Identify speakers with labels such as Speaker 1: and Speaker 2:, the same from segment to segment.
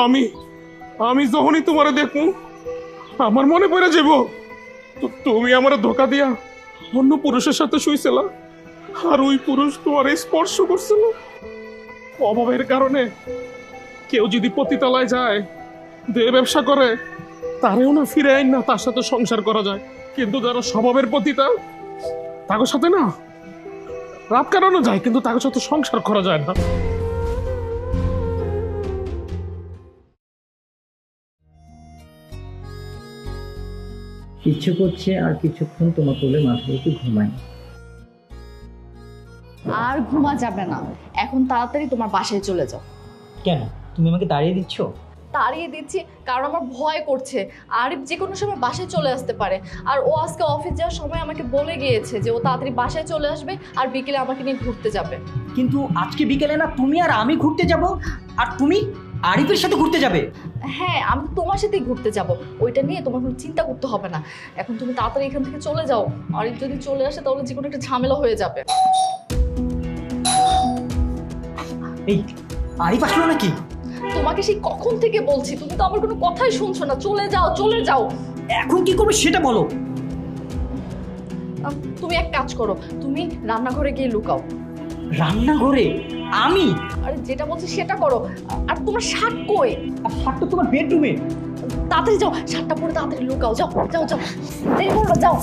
Speaker 1: আমি আমি যখনই তোমারে দেখবো আমার মনে পড়ে যাব তুমি আমার ধোকা দিয়া অন্য পুরুষের সাথে শুইছিলা, আর ওই পুরুষ তোমার স্পর্শ করছিল। অভাবের কারণে কেউ যদি পতিতালায় যায়, দেহ ব্যবসা করে, তারেও না ফিরে আইন না তার সাথে সংসার করা যায়। কিন্তু যারা স্বভাবের পতিতা, তাদের সাথে না রাত কাটানো যায়, কিন্তু তাদের সাথে সংসার করা যায় না।
Speaker 2: ইচ্ছে করছে আর কিছুক্ষণ তোমার কোলে মাথা রেখে ঘুমাই।
Speaker 3: আর ঘুমা যাবে না, এখন তাড়াতাড়ি তোমার বাসায় চলে যাও।
Speaker 2: কেন তুমি আমাকে দাঁড়িয়ে দিচ্ছ?
Speaker 3: তাড়িয়ে দিচ্ছি কারণ আমার ভয় করছে আরিফ যে কোনো সময় বাসায় চলে আসতে পারে। আর ও আজকে অফিস যাওয়ার সময় আমাকে বলে গিয়েছে যে ও তাড়াতাড়ি বাসায় চলে আসবে আর বিকেলে আমাকে নিয়ে ঘুরতে যাবে।
Speaker 2: কিন্তু আজকে বিকেলে না তুমি আর আমি ঘুরতে যাব, আর তুমি আরিফের সাথে ঘুরতে যাবে।
Speaker 3: হ্যাঁ, আমি তো তোমার সাথেই ঘুরতে যাব, ওইটা নিয়ে তোমার কোনো চিন্তা করতে হবে না। এখন তুমি তাড়াতাড়ি এখান থেকে চলে যাও, আরিফ যদি চলে আসে তাহলে যে কোনো একটা ঝামেলা হয়ে যাবে।
Speaker 2: এই আরিফ আসলো নাকি?
Speaker 3: তোমাকে সেই কখন থেকে বলছি, তুমি তো আমার কোনো কথাই শুনছো না। চলে যাও, চলে যাও।
Speaker 2: এখন কি করবে সেটা বলো।
Speaker 3: তুমি এক কাজ করো, তুমি রান্নাঘরে গিয়ে লুকাও।
Speaker 2: রান্নাঘরে? আমি?
Speaker 3: আরে যেটা বলছি সেটা করো। আর তোমার শার্ট কই?
Speaker 2: আর শার্ট তো তোমার বেডরুমে।
Speaker 3: তাড়াতাড়ি যাও, শার্টটা পরে তাড়াতাড়ি লুকাও। যাও যাও যাও, দেরি করো, যাও।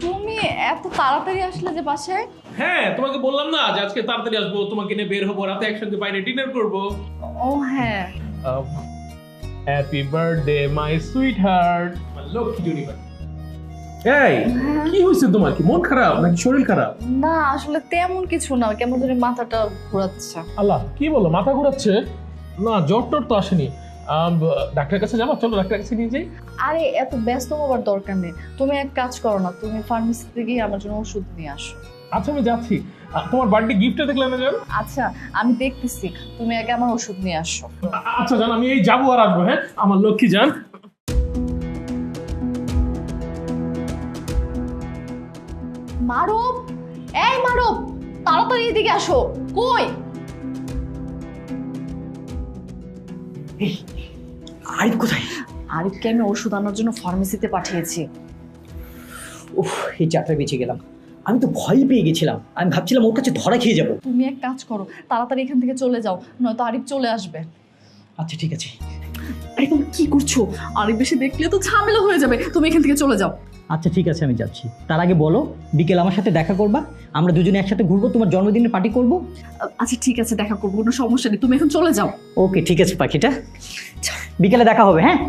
Speaker 3: তুমি এত তাড়াতাড়ি আসলে যে বাসায়?
Speaker 1: হ্যাঁ, তোমাকে বললাম না যে আজকে তাড়াতাড়ি আসবো, তোমাকে নিয়ে বের হবো, রাতে একসঙ্গে বাইরে ডিনার করবো।
Speaker 3: ও হ্যাঁ,
Speaker 1: happy birthday my sweetheart, Lakshmi জুনিবার। এই কি হয়েছে তোমার? কি মন খারাপ নাকি শরীর খারাপ?
Speaker 3: না আসলে তেমন কিছু না, কেমন জানি মাথাটা ঘোরাচ্ছে।
Speaker 1: আল্লাহ, কি বলো, মাথা ঘোরাচ্ছে? না, জ্বর টর তো আসেনি। ডাক্তারের কাছে যাবো, চলো ডাক্তারের কাছে নিয়ে যাই।
Speaker 3: আরে এত ব্যস্ত হওয়ার দরকার নেই, তুমি এক কাজ করো না, তুমি ফার্মেসিতে গিয়ে আমার জন্য ওষুধ নিয়ে আসো।
Speaker 1: আচ্ছা, আমি যাচ্ছি। তোমার বার্থডে গিফটটা দেখলে না জান?
Speaker 3: আচ্ছা আমি দেখতেছি, তুমি আগে আমার ওষুধ নিয়ে আসো।
Speaker 1: আচ্ছা জান, আমি এই যাবো আর আসবো। হ্যাঁ, আমার লক্ষ্মী জান।
Speaker 3: মারুফ, এই মারুফ, তাড়াতাড়ি এদিকে আসো। কই?
Speaker 2: এই আরিফ কোথায়?
Speaker 3: আরিফকে আমি ওষুধ আনার জন্য ফার্মেসিতে পাঠিয়েছি।
Speaker 2: উফ, এই চাপটা বেঁচে গেলাম। আমি তো ভয় পেয়ে গেছিলাম, আমি ভাবছিলাম ওর কাছে ধরা খেয়ে যাব।
Speaker 3: তুমি এক কাজ করো, তাড়াতাড়ি এখান থেকে চলে যাও, নয়তো আরিফ চলে আসবে।
Speaker 2: আচ্ছা ঠিক আছে।
Speaker 3: আরে তুমি কি করছো? আরিফ বেশি দেখলে তো ঝামেলা হয়ে যাবে, তুমি এখান থেকে চলে যাও।
Speaker 2: আচ্ছা ঠিক আছে, আমি যাচ্ছি। তার আগে বলো, বিকেল আমার সাথে দেখা করবা, আমরা দুজনে একসাথে ঘুরবো, তোমার জন্মদিনের পার্টি করব।
Speaker 3: আচ্ছা ঠিক আছে, দেখা করবো, কোনো সমস্যা নেই, তুমি এখন চলে যাও।
Speaker 2: ওকে ঠিক আছে পাখিটা, বিকেলে দেখা হবে। হ্যাঁ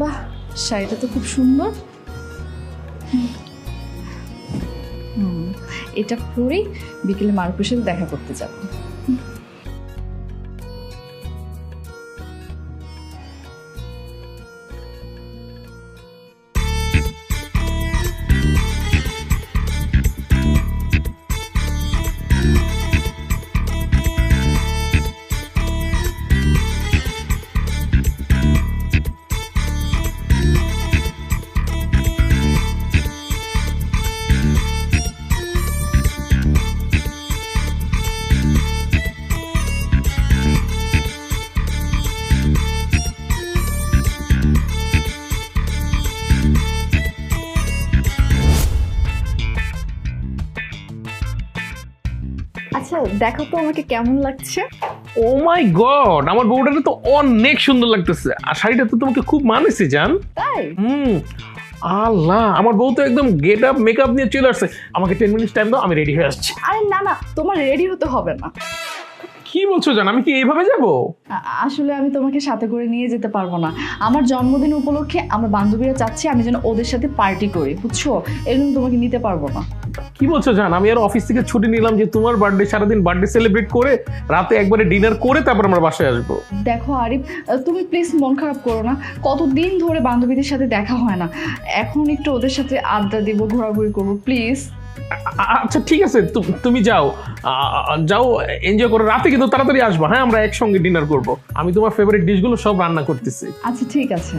Speaker 3: বাহ, শাড়িটা তো খুব সুন্দর। এটা পরেই বিকেলে মারুফের সাথে দেখা করতে যাবো। আচ্ছা দেখো তো আমাকে কেমন লাগছে।
Speaker 1: ও মাই গড, আমার বউটাকে তো অনেক সুন্দর লাগতেছে, আর শাড়িটা তো তোমাকে খুব মানেছে জান।
Speaker 3: তাই?
Speaker 1: আল্লাহ, আমার বউ তো একদম গেট আপ মেকআপ নিয়ে চলে আসছে। আমাকে 10 মিনিট টাইম দাও, আমি রেডি হয়ে আসছি।
Speaker 3: আরে না না, তোমার রেডি হতে হবে না।
Speaker 1: কি বলছো জান? আমি কি এইভাবে যাব?
Speaker 3: আসলে আমি তোমাকে সাথে করে নিয়ে যেতে পারবো না। আমার জন্মদিন উপলক্ষে আমার বান্ধবীরা চাচ্ছে আমি যেন ওদের সাথে পার্টি করি, বুঝছো? এর জন্য তোমাকে নিতে পারবো না।
Speaker 1: কি বলছো জান? আমি আর অফিস থেকে ছুটি নিলাম যে তোমার বার্থডে, সারাদিন বার্থডে সেলিব্রেট করে রাতে একবারে ডিনার করে তারপর আমরা বাসায় আসবো।
Speaker 3: দেখো আরিফ, তুমি প্লিজ মন খারাপ করো না। কতদিন ধরে বান্ধবীদের সাথে দেখা হয় না, এখন একটু ওদের সাথে আড্ডা দিব, ঘোরাঘুরি করবো, প্লিজ।
Speaker 1: আচ্ছা ঠিক আছে, তুমি যাও, যাও এনজয় করো, রাতে কিন্তু তাড়াতাড়ি আসবা। হ্যাঁ, আমরা একসঙ্গে ডিনার করব। আমি তোমার ফেভারিট ডিশগুলো সব রান্না করতেছি।
Speaker 3: আচ্ছা ঠিক আছে।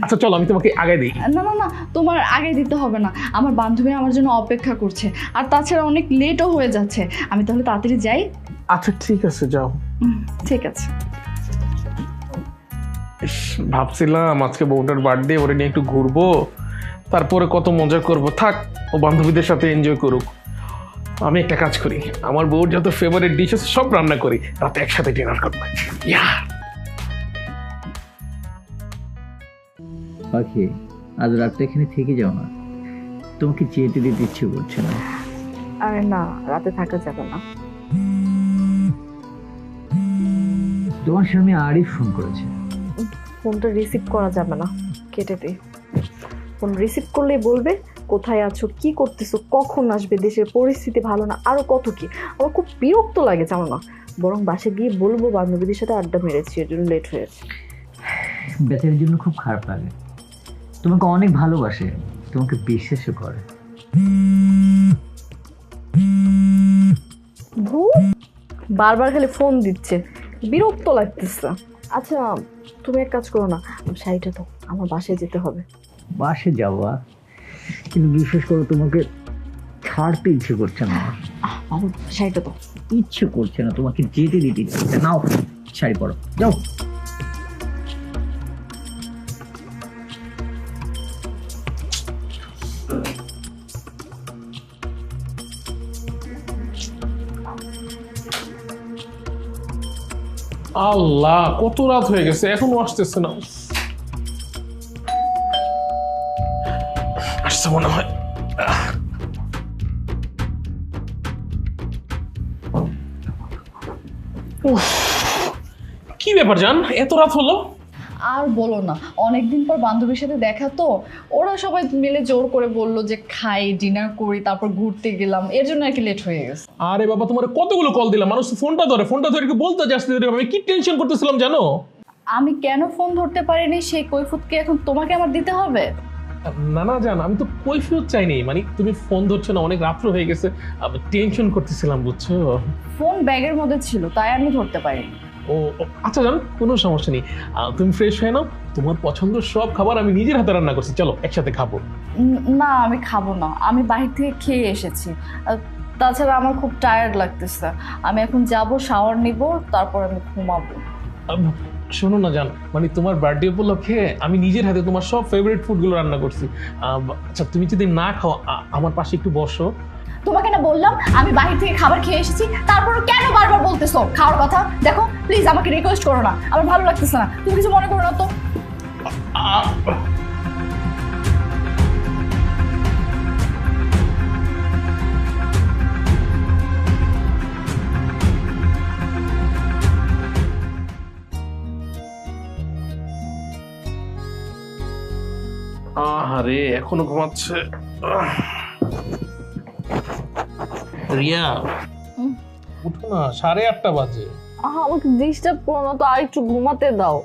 Speaker 1: আচ্ছা চলো, আমি তোমাকে আগে দিই।
Speaker 3: না না না, তোমার আগে দিতে হবে না, আমার বান্ধবী আমার জন্য অপেক্ষা করছে, আর তাছাড়া অনেক লেটও হয়ে যাচ্ছে। আমি তাহলে তাড়াতাড়ি যাই।
Speaker 1: আচ্ছা ঠিক আছে, যাও।
Speaker 3: ঠিক আছে।
Speaker 1: ইস, ভাবছিলাম আজকে বউটার বার্থডে, ওরে নিয়ে একটু ঘুরবো, তারপরে কত মজা করব। থাক, ও বান্ধবীদের সাথে এনজয় করুক। আমি একটা কাজ করি, আমার বউর যত ফেভারিট ডিশ আছে সব রান্না করি, রাতে একসাথে ডিনার করবো। ইয়া
Speaker 2: পাখি, আজ রাতটা এখানে থেকে যাও না, তোমাকে যেতে দিতে ইচ্ছে করছে না।
Speaker 3: আরে না, রাতে থাকা যাবে না।
Speaker 2: তোমার স্বামী আরিফ ফোন করেছে।
Speaker 4: ফোনটা রিসিভ করা যাবে না, কেটে দে। ফোন রিসিভ করলেই বলবে কোথায় আছো, কি করতেছো, কখন আসবে, দেশের পরিস্থিতি ভালো না, আরো কত কি। আমার খুব বিরক্ত লাগে, জানো না। বরং বাসে গিয়ে বলবো বান্ধবীদের সাথে আড্ডা মেরেছি, এর জন্য লেট হয়েছে।
Speaker 2: বেচারির জন্য খুব খারাপ লাগে, তোমাকে অনেক ভালোবাসে, তোমাকে বিশ্বাসও করে।
Speaker 4: বারবার খালি ফোন দিচ্ছে, বিরক্ত লাগতেছে। আচ্ছা তুমি এক কাজ করো না, শাড়িটা তো আমার বাসায় যেতে হবে।
Speaker 2: বাসে যাওয়া, কিন্তু বিশ্বাস করো তোমাকে ছাড়তে ইচ্ছে করছে না।
Speaker 4: আমার শাড়িটা তো।
Speaker 2: ইচ্ছে করছে না, তোমাকে যেতে দিতে ইচ্ছে করছে। নাও শাড়ি পরো, যাও।
Speaker 1: আল্লাহ, কত রাত হয়ে গেছে, এখনো আসতেছে না। আসছে মনে হয়। উফ, কি ব্যাপার জান, এত রাত হলো?
Speaker 3: আর বলো না, অনেকদিন পর বান্ধবীর সাথে দেখা তো, ওরা সবাই মিলে জোর করে বললো যে খাই, ডিনার করি, তারপর ঘুরতে গেলাম, এর জন্য আর কি লেট হয়ে গেছে।
Speaker 1: আরে বাবা, তোমার কতগুলো কল দিলাম, মানুষ ফোনটা ধরে একটু বলতে যাচ্ছে, আমি কি টেনশন করতেছিলাম জানো?
Speaker 3: আমি কেন ফোন ধরতে পারিনি সেই কৈফিয়ত কি এখন তোমাকে আমার দিতে হবে?
Speaker 1: না না জান, আমি তো কৈফিয়ত চাইনি, মানে তুমি ফোন ধরছো না, অনেক রাত্র হয়ে গেছে, টেনশন করতেছিলাম, বুঝছো?
Speaker 3: ফোন ব্যাগের মধ্যে ছিল, তাই আমি ধরতে পারিনি।
Speaker 1: ও আচ্ছা জান, কোনো সমস্যা নেই, তুমি ফ্রেশ হয়ে নাও, তোমার পছন্দের সব খাবার আমি নিজের হাতে রান্না করছি, চলো একসাথে খাবো।
Speaker 3: না আমি খাবো না, আমি বাহির থেকে খেয়ে এসেছি। তাছাড়া আমার খুব টায়ার্ড লাগতেছে, আমি এখন যাব, শাওয়ার নিব, তারপর আমি ঘুমাবো।
Speaker 1: শোনো না জান, মানে তোমার বার্থডে উপলক্ষে আমি নিজের হাতে তোমার সব ফেভারিট ফুডগুলো রান্না করছি। আচ্ছা তুমি যদি না খাও, আমার পাশে একটু বসো।
Speaker 3: তোমাকে না বললাম আমি বাহির থেকে খাবার খেয়ে এসেছি, তারপরও কেন বারবার বলতেছো খাওয়ার কথা? দেখো প্লিজ, আমাকে রিকোয়েস্ট করো না, আমার ভালো লাগতেছে না, তুমি কিছু মনে করো না তো।
Speaker 1: আরে এখনো ঘুমাচ্ছে। রিয়া, উঠো না, 8:30 বাজে।
Speaker 4: আমাকে ডিস্টার্ব করো না তো, আর একটু ঘুমাতে দাও।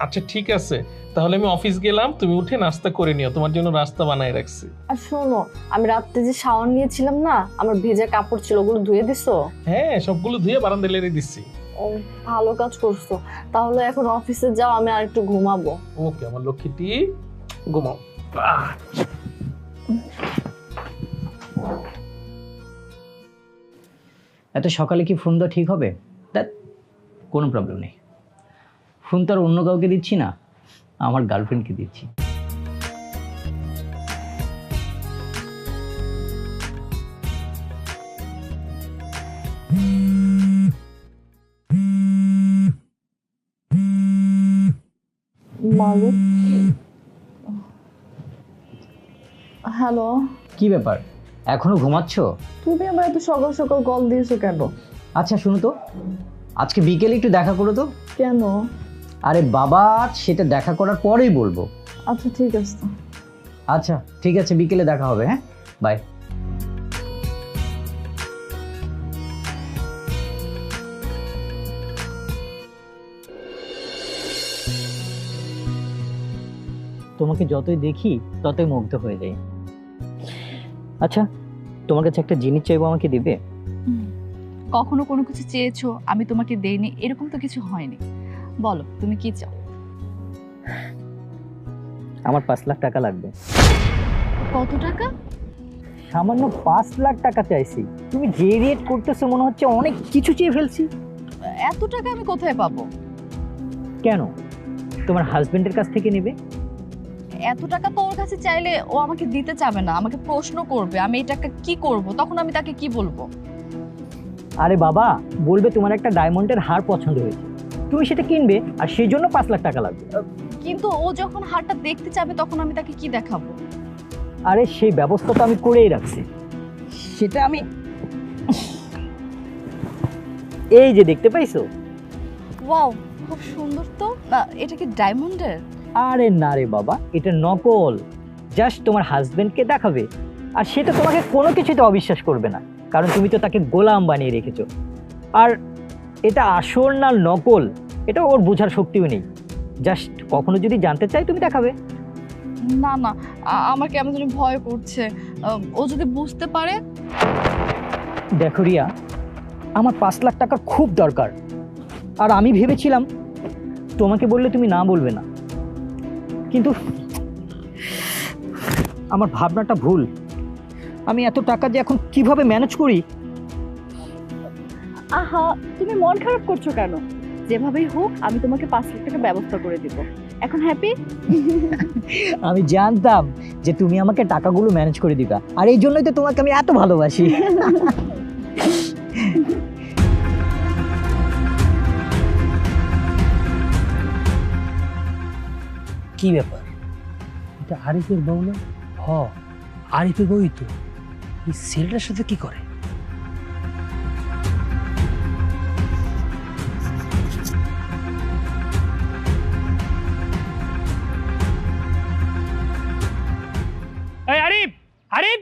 Speaker 1: আচ্ছা ঠিক আছে, তাহলে আমি অফিস গেলাম, তুমি উঠে নাস্তা করে নিও, তোমার জন্য রাস্তা বানায় রাখছি।
Speaker 4: আর শোনো, আমি রাত্রে যে শাওয়ার নিয়েছিলাম না, আমার ভেজা কাপড় ছিল, ওগুলো ধুয়ে দিছো?
Speaker 1: হ্যাঁ, সবগুলো ধুয়ে বারান্দায় লেড়ে দিচ্ছি।
Speaker 4: ও, ভালো কাজ করছো। তাহলে এখন অফিসে যাও, আমি আর একটু ঘুমাবো।
Speaker 1: ওকে আমার লক্ষ্মীটি, ঘুমাও।
Speaker 2: এত সকালে কি ফোন দেওয়া ঠিক হবে? দ্যাট কোনো প্রবলেম নেই, ফোন তো আর অন্য কাউকে দিচ্ছি না, আমার গার্লফ্রেন্ডকে দিচ্ছি।
Speaker 4: মালু, হ্যালো।
Speaker 2: কি ব্যাপার, এখনো ঘুমাচ্ছ?
Speaker 4: তুমি আমার এত সকাল সকাল কল দিয়েছো কেন?
Speaker 2: আচ্ছা শুনো তো, আজকে বিকেলে একটু দেখা করো তো।
Speaker 4: কেন?
Speaker 2: আরে বাবা, সেটা দেখা করার পরেই বলবো।
Speaker 4: আচ্ছা ঠিক আছে।
Speaker 2: আচ্ছা ঠিক আছে, বিকেলে দেখা হবে। হ্যাঁ, বাই। তোমাকে যতই দেখি ততই মুগ্ধ হয়ে যাই। আচ্ছা তোমার কাছে একটা জিনিস চাইবো, আমাকে দিবে?
Speaker 3: কখনো কোনো কিছু চেয়েছো আমি তোমাকে দেইনি, এরকম তো কিছু হয়নি। বলো তুমি কি চাও?
Speaker 2: আমার 5 লাখ টাকা লাগবে।
Speaker 3: কত টাকা?
Speaker 2: সামান্য 5 লাখ টাকা চাইছি। তুমি যে রেট করতেছো মনে হচ্ছে অনেক কিছু চেয়ে ফেলছি।
Speaker 3: এত টাকা আমি কোথায় পাবো?
Speaker 2: কেন? তোমার হাজবেন্ডের কাছ থেকে নেবে?
Speaker 3: এত টাকা তো ওর কাছে চাইলে ও আমাকে দিতে চাবে না, আমাকে প্রশ্ন করবে আমি এই টাকা কি করব, তখন আমি তাকে কি বলবো?
Speaker 2: আরে বাবা, বলবে তোমার একটা ডায়মন্ডের হার পছন্দ হয়েছে, তুমি সেটা কিনবে, আর সেই জন্য 5 লাখ টাকা লাগবে।
Speaker 3: কিন্তু ও যখন হারটা দেখতে চাবে তখন আমি তাকে কি দেখাবো?
Speaker 2: আরে সেই ব্যবস্থা তো আমি করেই রাখছি, সেটা আমি এই যে দেখতে পাইছো।
Speaker 3: ওয়াও, খুব সুন্দর তো। এটা কি ডায়মন্ডের?
Speaker 2: আরে না রে বাবা, এটা নকল। জাস্ট তোমার হাজবেন্ডকে দেখাবে, আর সেটা তোমাকে কোনো কিছুতে অবিশ্বাস করবে না, কারণ তুমি তো তাকে গোলাম বানিয়ে রেখেছো। আর এটা আসল না নকল এটা ওর বোঝার শক্তিও নেই। জাস্ট কখনো যদি জানতে চাই তুমি দেখাবে।
Speaker 3: না না, আমার কেমন জানি ভয় করছে। ও যদি বুঝতে পারে?
Speaker 2: দেখো রিয়া, আমার 5 লাখ টাকার খুব দরকার, আর আমি ভেবেছিলাম তোমাকে বললে তুমি না বলবে না, কিন্তু আমার ভাবনাটা ভুল। আমি এত টাকা যে এখন কিভাবে ম্যানেজ করি।
Speaker 4: আহা, তুমি মন খারাপ করছো কেন? যেভাবেই হোক আমি তোমাকে 5 লাখ টাকা ব্যবস্থা করে দিব। এখন হ্যাপি?
Speaker 2: আমি জানতাম যে তুমি আমাকে টাকাগুলো ম্যানেজ করে দিবা, আর এই জন্যই তো তোমাকে আমি এত ভালোবাসি।
Speaker 5: কি ব্যাপার? এটা আরিফের বউ না? হ, আরিফের বউই তো। এই ছেলেটার সাথে কি করে? এই আরিফ, আরিফ!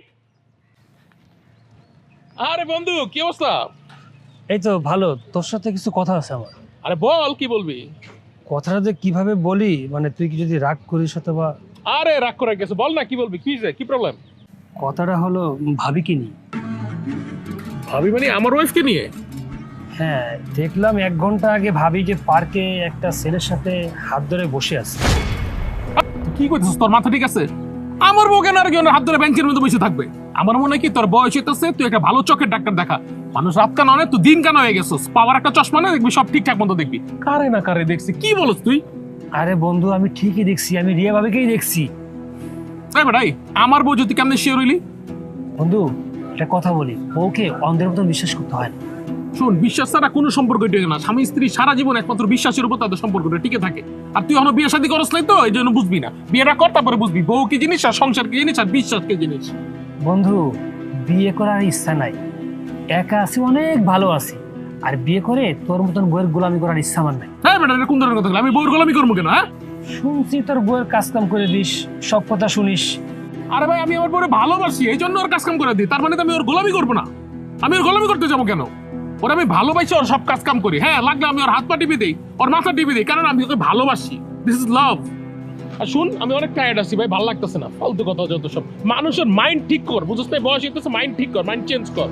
Speaker 1: আরে বন্ধু, কি অবস্থা?
Speaker 5: এই তো ভালো। তোর সাথে কিছু কথা আছে আমার।
Speaker 1: আরে বল, কি বলবি?
Speaker 5: কথাটা যে কিভাবে বলি, মানে তুই কি যদি রাগ করিস অথবা।
Speaker 1: আরে রাগ করে গেছে, বল না কি বলবি, কি যে কি প্রবলেম?
Speaker 5: কথাটা হলো ভাবিকে নিয়ে।
Speaker 1: ভাবি মানে আমার ওয়াইফকে নিয়ে?
Speaker 5: হ্যাঁ, দেখলাম 1 ঘন্টা আগে ভাবি যে পার্কে একটা ছেলের সাথে হাত ধরে বসে আছে।
Speaker 1: কি করছিস? তোর মাথা ঠিক আছে? আমার বউ কেন আর কি হাত ধরে বেঞ্চের মধ্যে বসে থাকবে? আমার মনে হয় কি তোর বয়স হইতেছে, তুই একটা ভালো চোখের ডাক্তার দেখা। মানুষ রাত কানা অনেক, তুই দিন কানা হয়ে গেছিস। পাওয়ার একটা চশমা না, দেখবি সব ঠিকঠাক মতো দেখবি। কারে না কারে দেখছি, কি বলছ তুই?
Speaker 5: আরে বন্ধু, আমি ঠিকই দেখছি, আমি রিয়া ভাবিকেই দেখছি।
Speaker 1: এই বেটাই, আমার বউ যদি কেমনে শিওর হইলি?
Speaker 5: বন্ধু, একটা কথা বলি, বউকে অন্ধের মতো বিশ্বাস করতে হয় না।
Speaker 1: শোন, বিশ্বাস ছাড়া কোনো সম্পর্ক টিকে না। স্বামী স্ত্রী সারা জীবন একমাত্র বিশ্বাসের উপর তাদের সম্পর্কটা টিকে থাকে। আর তুই এখনো বিয়ে শাদী করস নাই তো, এই জন্য বুঝবি না। বিয়েটা কর, তারপরে বুঝবি বউ কি জিনিস, আর সংসার কি জিনিস, আর বিশ্বাস কি জিনিস।
Speaker 5: বন্ধু, বিয়ে করার ইচ্ছা নাই, একা আছি, অনেক ভালো আছি। আর বিয়ে করে তোর মতন বউয়ের গোলামি করার ইচ্ছা আমার নাই।
Speaker 1: হ্যাঁ বেটা, এটা কোন ধরনের কথা? আমি বউর গোলামি করবো কেন? হ্যাঁ,
Speaker 5: শুনছি তোর বউয়ের কাজ কাম করে দিস, সব কথা শুনিস।
Speaker 1: আরে ভাই, আমি আমার বউরে ভালোবাসি, এই জন্য ওর কাজ কাম করে দিই। তার মানে তো আমি ওর গোলামি করবো না? আমি ওর গোলামি করতে যাবো কেন? ওর আমি ভালোবাসি, ওর সব কাজ কাম করি। হ্যাঁ, লাগলে আমি ওর হাত পা টিপে দিই, ওর মাথা টিপে দিই, কারণ আমি ওকে ভালোবাসি। This is love. আর শুন, আমি অনেক টায়ার্ড আছি ভাই, ভালো লাগতেছে না, ফালতু কথা যত সব। মানুষের মাইন্ড ঠিক কর, বুঝছিস না? বয়স হইতেছে, মাইন্ড ঠিক কর, মাইন্ড চেঞ্জ কর।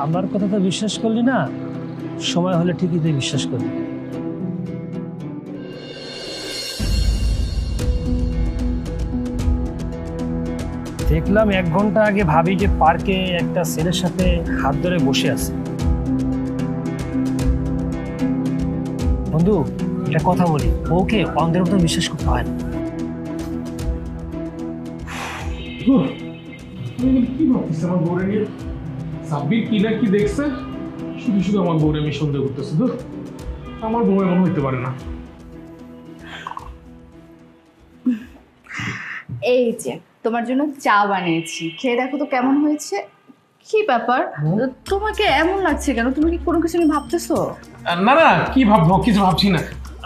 Speaker 5: আমার কথা তো বিশ্বাস করলি না, সময় হলে ঠিকই তুই বিশ্বাস করবি। দেখলাম 1 ঘন্টা আগে ভাবি যে পার্কে একটা ছেলের সাথে হাত ধরে বসে আছে। বন্ধু, একটা কথা বলি, ওকে অন্ধের মতো বিশ্বাস করতে হয় না।
Speaker 1: কি ভাবছিস আমার বউরে নিয়ে? সাব্বির কি না কি দেখছে, শুধু শুধু আমার বউরে আমি সন্দেহ করতেছি। ধুর, আমার বউ এমন হইতে পারে না।
Speaker 3: এই যে তোমার জন্য চা বানিয়েছি, খেয়ে দেখো তো কেমন হয়েছে। কি ব্যাপার, তোমাকে এমন লাগছে কেন? তুমি কি কোনো কিছু নিয়ে ভাবতেছো?
Speaker 1: না না, কি ভাববো, কিছু ভাবছি না।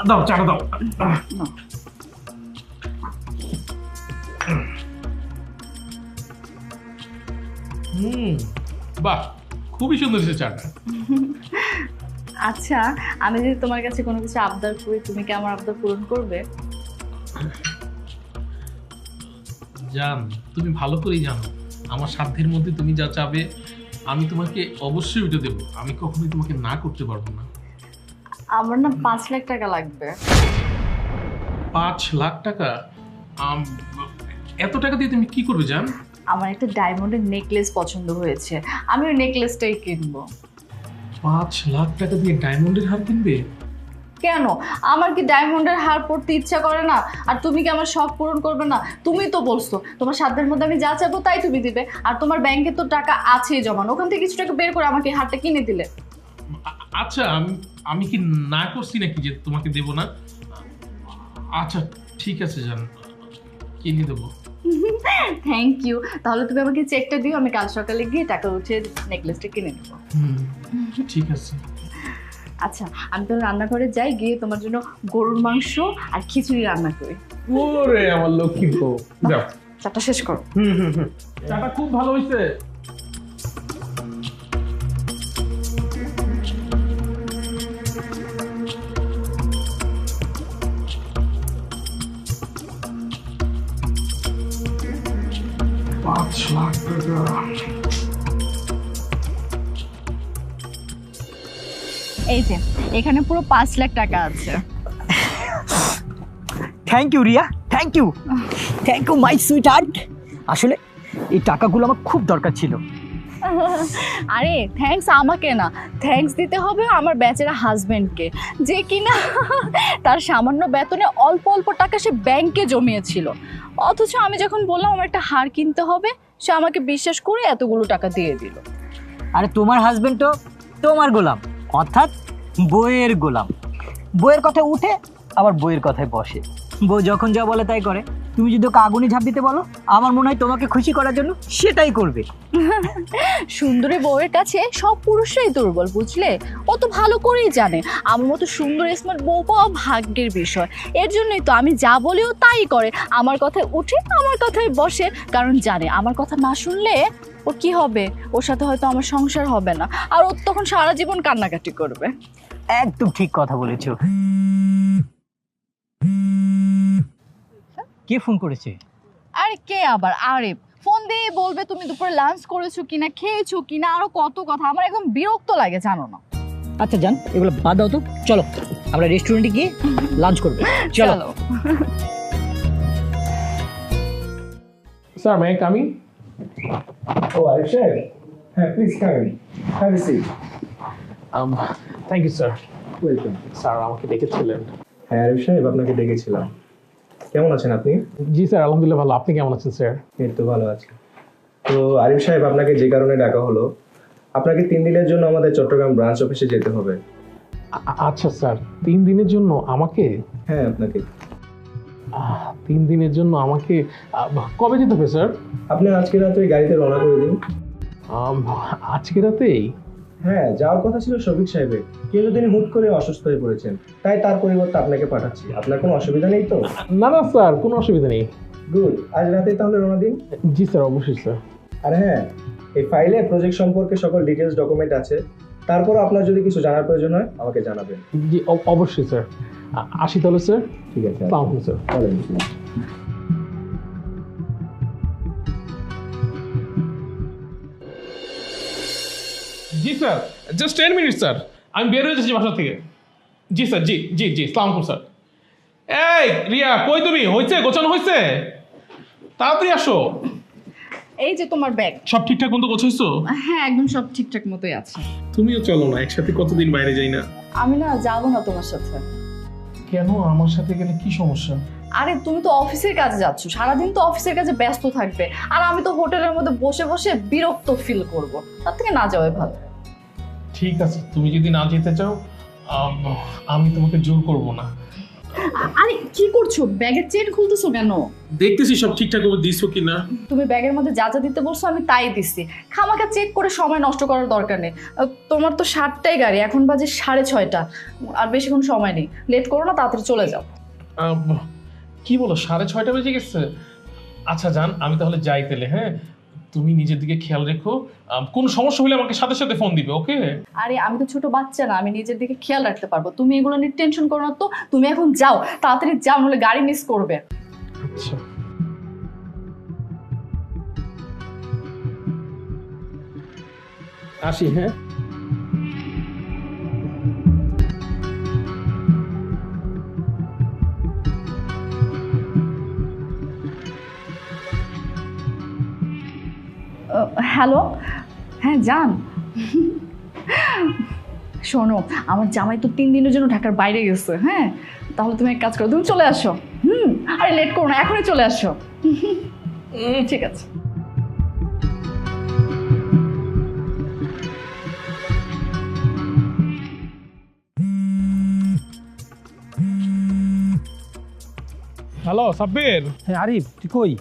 Speaker 1: দাও, চাটা দাও। বাহ, খুবই সুন্দর সে চাটা।
Speaker 3: আচ্ছা, আমি যদি তোমার কাছে কোনো কিছু আবদার করি, তুমি কি আমার আবদার পূরণ করবে?
Speaker 1: জান, তুমি ভালো করেই জানো আমার সাধ্যের মধ্যে তুমি যা চাবে আমি তোমাকে অবশ্যই ওইটা দেবো। আমি কখনোই তোমাকে না করতে পারবো না।
Speaker 3: আমার না 5 লাখ টাকা লাগবে।
Speaker 1: 5 লাখ টাকা? এত টাকা দিয়ে তুমি কি করবে জান?
Speaker 3: আমার একটা ডায়মন্ডের নেকলেস পছন্দ হয়েছে, আমি ওই নেকলেসটাই কিনবো।
Speaker 1: 5 লাখ টাকা দিয়ে ডায়মন্ডের হার কিনবে?
Speaker 3: কেন, আমার কি ডায়মন্ডের হার পরতে ইচ্ছা করে না? আর তুমি কি আমার শখ পূরণ করবে না? তুমি তো বলছো তোমার সাধ্যের মধ্যে আমি যা চাইবো তাই তুমি দিবে, আর তোমার ব্যাংকে তো টাকা আছেই জমানো, ওখান থেকে কিছু টাকা বের করে আমাকে হারটা কিনে দিলে।
Speaker 1: আচ্ছা, আমি কি না করছি নাকি যে তোমাকে দেব না? আচ্ছা ঠিক আছে জান, কিনে দেবো।
Speaker 3: Thank you. তাহলে তুমি আমাকে চেকটা দিও, আমি কাল সকালে গিয়ে টাকা উঠিয়ে নেকলেসটা কিনে নেবো।
Speaker 1: ঠিক আছে।
Speaker 3: আচ্ছা, আমি তো রান্নাঘরে যাই, গিয়ে তোমার জন্য গরুর মাংস আর খিচুড়ি রান্না করি।
Speaker 1: ওরে আমার লক্ষ্মী বউ, যাও।
Speaker 3: চাটা শেষ করো।
Speaker 1: চাটা খুব ভালো হয়েছে।
Speaker 3: এই যে এখানে পুরো 5 লাখ টাকা আছে।
Speaker 2: Thank you Riya, thank you my sweetheart. আসলে এই টাকাগুলো আমার খুব দরকার ছিল।
Speaker 3: আরে থ্যাঙ্কস আমাকে না, থ্যাঙ্কস দিতে হবে আমার বেচারা হাজবেন্ডকে, যে কিনা তার সামান্য বেতনে অল্প অল্প টাকা সে ব্যাংকে জমিয়েছিল, অথচ আমি যখন বললাম আমার একটা হার কিনতে হবে, সে আমাকে বিশ্বাস করে এতগুলো টাকা দিয়ে দিল।
Speaker 2: আরে তোমার হাজবেন্ড তো তোমার গোলাম, অর্থাৎ বইয়ের গোলাম। বইয়ের কথায় উঠে আবার বইয়ের কথায় বসে। বউ যখন যা বলে তাই করে। তুমি যদি ওকে আগুনে ঝাঁপ দিতে বলো, আমার মনে হয় তোমাকে খুশি করার জন্য সেটাই করবে।
Speaker 3: সুন্দরী বউয়ের কাছে সব পুরুষরাই দুর্বল, বুঝলে? ও তো ভালো করেই জানে আমার মতো সুন্দর স্মার্ট বউ পাওয়া ভাগ্যের বিষয়। এর জন্যই তো আমি যা বলিও তাই করে, আমার কথায় উঠে আমার কথায় বসে, কারণ জানে আমার কথা না শুনলে ওর কি হবে, ওর সাথে হয়তো আমার সংসার হবে না, আর ও তখন সারা জীবন কান্নাকাটি করবে।
Speaker 2: একদম ঠিক কথা বলেছো। কে ফোন করেছে?
Speaker 3: আরে কে আবার? আরে ফোন দিয়ে বলবে তুমি দুপুরে লাঞ্চ করেছো কিনা, খেয়েছো কিনা, আরো কত কথা। আমার একদম বিরক্ত লাগে, জানো না?
Speaker 2: আচ্ছা জান, এগুলো বাদ দাও তো, চলো আমরা রেস্টুরেন্টে গিয়ে লাঞ্চ করবো। চলো।
Speaker 1: Sir, may I coming?
Speaker 6: Oh, Arif Saib. Please come in. Have a seat.
Speaker 1: Thank you sir.
Speaker 6: Welcome.
Speaker 1: Sir আমাকে ডেকেছিলেন?
Speaker 6: হ্যাঁ আরিফ সাহেব, আপনাকে ডেকেছিলাম। কেমন আছেন আপনি?
Speaker 1: জি স্যার, আলহামদুলিল্লাহ ভালো। আপনি কেমন আছেন স্যার?
Speaker 6: এই তো ভালো আছি। তো আরিফ সাহেব, আপনাকে যে কারণে ডাকা হলো, আপনাকে 3 দিনের জন্য আমাদের চট্টগ্রাম ব্রাঞ্চ অফিসে যেতে হবে।
Speaker 1: আচ্ছা স্যার, 3 দিনের জন্য আমাকে?
Speaker 6: হ্যাঁ আপনাকে।
Speaker 1: 3 দিনের জন্য আমাকে কবে যেতে হবে স্যার?
Speaker 6: আপনি আজকে রাতে গাড়িতে রওনা করে দিন।
Speaker 1: আজকে রাতেই?
Speaker 6: হ্যাঁ, যাওয়ার কথা ছিল শফিক সাহেবের, কিন্তু তিনি হুট করে অসুস্থ হয়ে পড়েছেন, তাই তার পরিবর্তে আপনাকে পাঠাচ্ছি। আপনার কোনো অসুবিধা নেই তো?
Speaker 1: না না স্যার, কোনো অসুবিধা নেই।
Speaker 6: গুড, আজ রাতেই তাহলে রওনা দিন।
Speaker 1: জি স্যার, অবশ্যই স্যার।
Speaker 6: আর হ্যাঁ, এই ফাইলে প্রজেক্ট সম্পর্কে সকল ডিটেলস ডকুমেন্ট আছে। তারপর আপনার যদি কিছু জানার প্রয়োজন হয় আমাকে জানাবেন।
Speaker 1: জি অবশ্যই স্যার। আসি তাহলে স্যার।
Speaker 6: ঠিক আছে,
Speaker 1: আসসালামু আলাইকুম স্যার।
Speaker 6: চলেন।
Speaker 1: জি স্যার, জাস্ট 10 মিনিট স্যার, আমি বের হয়ে যাচ্ছি বাসা থেকে। জি স্যার, জি জি জি, আসসালামু আলাইকুম স্যার। এই রিয়া, কই তুমি? হয়েছে, গোছানো হয়েছে? তাড়াতাড়ি আসো।
Speaker 3: এই যে তোমার ব্যাগ।
Speaker 1: সব ঠিকঠাক মতো গোছাইছো?
Speaker 3: হ্যাঁ, একদম সব ঠিকঠাক মতোই আছে।
Speaker 1: তুমিও চলো না, একসাথে কতদিন বাইরে যাই না।
Speaker 3: আমি না যাবো না তোমার সাথে।
Speaker 1: কেন? আমার সাথে গেলে কি সমস্যা?
Speaker 3: আরে তুমি তো অফিসের কাজে যাচ্ছ, সারাদিন তো অফিসের কাজে ব্যস্ত থাকবে, আর আমি তো হোটেলের মধ্যে বসে বসে বিরক্ত ফিল করব। তার থেকে না যাওয়াই ভালো।
Speaker 1: ঠিক আছে, তুমি যদি না যেতে চাও আমি তোমাকে জোর করব না।
Speaker 3: আরে কি করছো? ব্যাগের চেন খুলতেছো কেন?
Speaker 1: দেখতেছি সব ঠিকঠাক করে দিছো কিনা।
Speaker 3: তুমি ব্যাগের মধ্যে যা যা দিতে বলছো আমি তাই দিচ্ছি, খামাখা চেক করে সময় নষ্ট করার দরকার নেই। তোমার তো 7টায় গাড়ি, এখন বাজে 6:30, আর বেশিক্ষণ সময় নেই, লেট করো না, তাড়াতাড়ি চলে যাও।
Speaker 1: কি বলো, 6:30 বেজে গেছে? আচ্ছা জান, আমি তাহলে যাই তাহলে। হ্যাঁ, তুমি নিজের দিকে খেয়াল রেখো, কোনো সমস্যা হলে আমাকে সাথে সাথে ফোন দিবে, ওকে?
Speaker 3: আরে আমি তো ছোট বাচ্চা না, আমি নিজের দিকে খেয়াল রাখতে পারবো, তুমি এগুলো নিয়ে টেনশন করো না তো। তুমি এখন যাও, তাড়াতাড়ি যাও, নাহলে গাড়ি মিস করবে।
Speaker 1: আচ্ছা। আসি, হ্যাঁ।
Speaker 3: হ্যালো, হ্যাঁ যান। শোনো, আমার জামাই তো 3 দিনের জন্য ঢাকার বাইরে গেছে। হ্যাঁ, তাহলে তুমি এক কাজ করো, তুমি চলে আসো। আরে লেট করো না, এখনই চলে আসো। ঠিক আছে।
Speaker 1: হ্যালো সাব্বির,
Speaker 5: হ্যাঁ আরিফ, তুই কই?